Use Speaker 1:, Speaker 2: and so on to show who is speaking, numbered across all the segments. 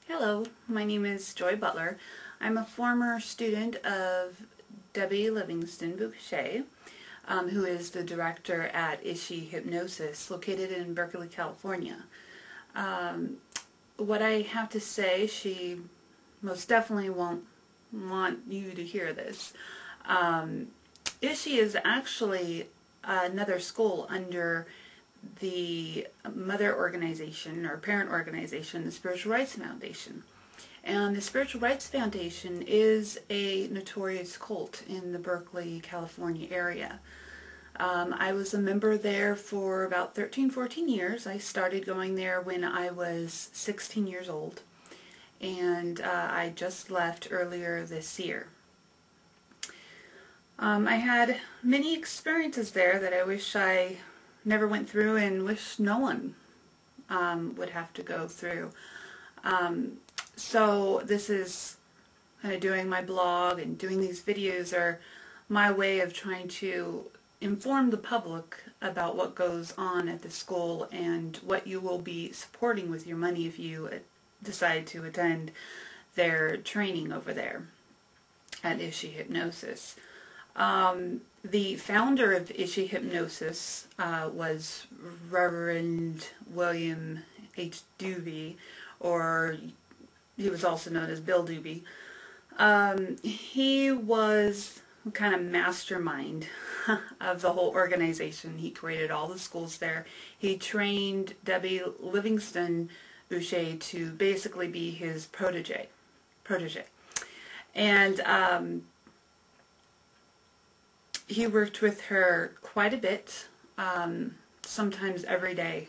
Speaker 1: Hello, my name is Joy Butler. I'm a former student of Debbie Livingston Boucher, who is the director at ISHI Hypnosis, located in Berkeley, California. What I have to say, she most definitely won't want you to hear this. ISHI is actually another school under the mother organization or parent organization, the Spiritual Rights Foundation. And the Spiritual Rights Foundation is a notorious cult in the Berkeley, California area. I was a member there for about 13-14 years. I started going there when I was 16 years old, and I just left earlier this year. I had many experiences there that I wish I never went through and wish no one would have to go through. So this is kind of doing my blog and doing these videos are my way of trying to inform the public about what goes on at the school and what you will be supporting with your money if you decide to attend their training over there at ISHI Hypnosis. The founder of ISHI Hypnosis was Reverend William H. Doobie, or he was also known as Bill Doobie. He was kind of mastermind of the whole organization. He created all the schools there. He trained Debbie Livingston Boucher to basically be his protege. And he worked with her quite a bit, sometimes every day,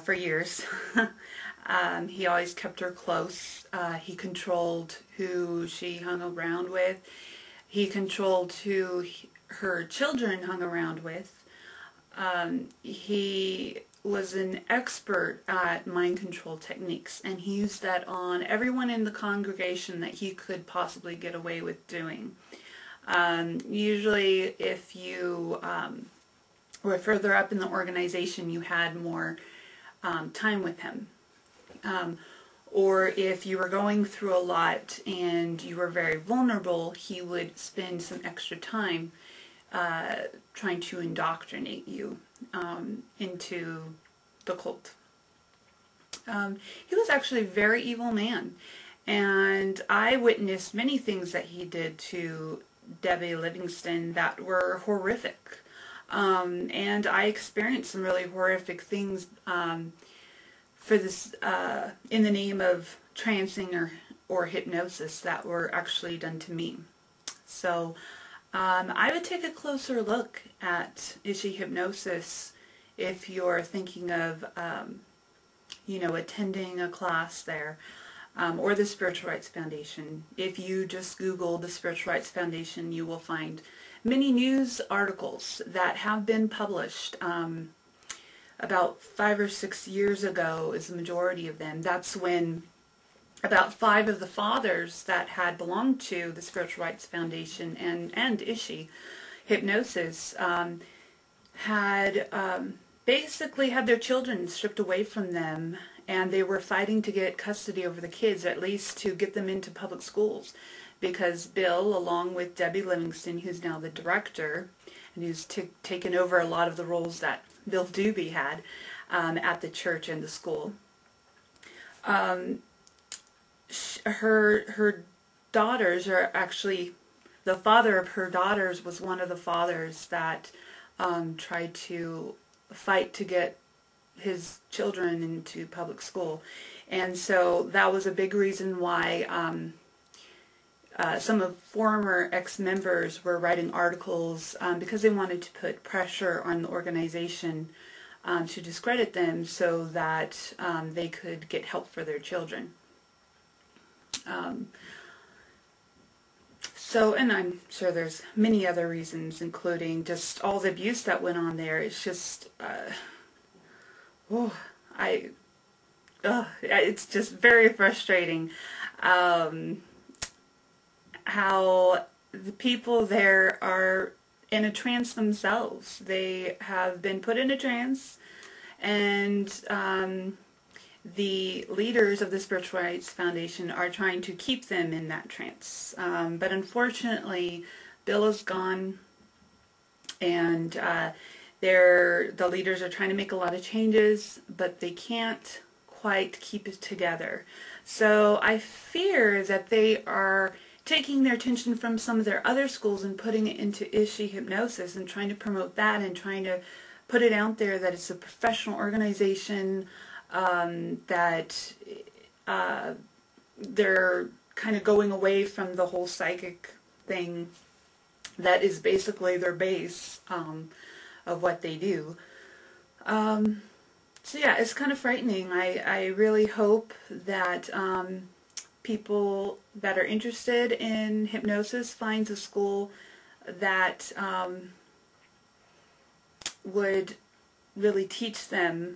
Speaker 1: for years. He always kept her close. He controlled who she hung around with. He controlled who her children hung around with. He was an expert at mind control techniques, and he used that on everyone in the congregation that he could possibly get away with doing. Usually if you were further up in the organization, you had more time with him. Or if you were going through a lot and you were very vulnerable, he would spend some extra time trying to indoctrinate you into the cult. He was actually a very evil man, and I witnessed many things that he did to Debbie Livingston that were horrific. And I experienced some really horrific things for this in the name of trancing or hypnosis that were actually done to me. So I would take a closer look at ISHI Hypnosis if you're thinking of attending a class there. Or the Spiritual Rights Foundation. If you just Google the Spiritual Rights Foundation, you will find many news articles that have been published. About 5 or 6 years ago is the majority of them. That's when about 5 of the fathers that had belonged to the Spiritual Rights Foundation and ISHI Hypnosis had basically had their children stripped away from them, and they were fighting to get custody over the kids, at least to get them into public schools, because Bill, along with Debbie Livingston, who's now the director, and who's taken over a lot of the roles that Bill Doobie had at the church and the school, her daughters are actually, the father of her daughters was one of the fathers that tried to fight to get his children into public school. And so that was a big reason why some of former ex-members were writing articles because they wanted to put pressure on the organization to discredit them so that they could get help for their children. And I'm sure there's many other reasons, including just all the abuse that went on there. It's just it's just very frustrating how the people there are in a trance themselves. They have been put in a trance, and the leaders of the Spiritual Rights Foundation are trying to keep them in that trance. But unfortunately, Bill is gone, and the leaders are trying to make a lot of changes, but they can't quite keep it together. So I fear that they are taking their attention from some of their other schools and putting it into ISHI Hypnosis and trying to promote that and trying to put it out there that it's a professional organization, that they're kind of going away from the whole psychic thing that is basically their base of what they do. So yeah, it's kind of frightening. I really hope that people that are interested in hypnosis finds a school that would really teach them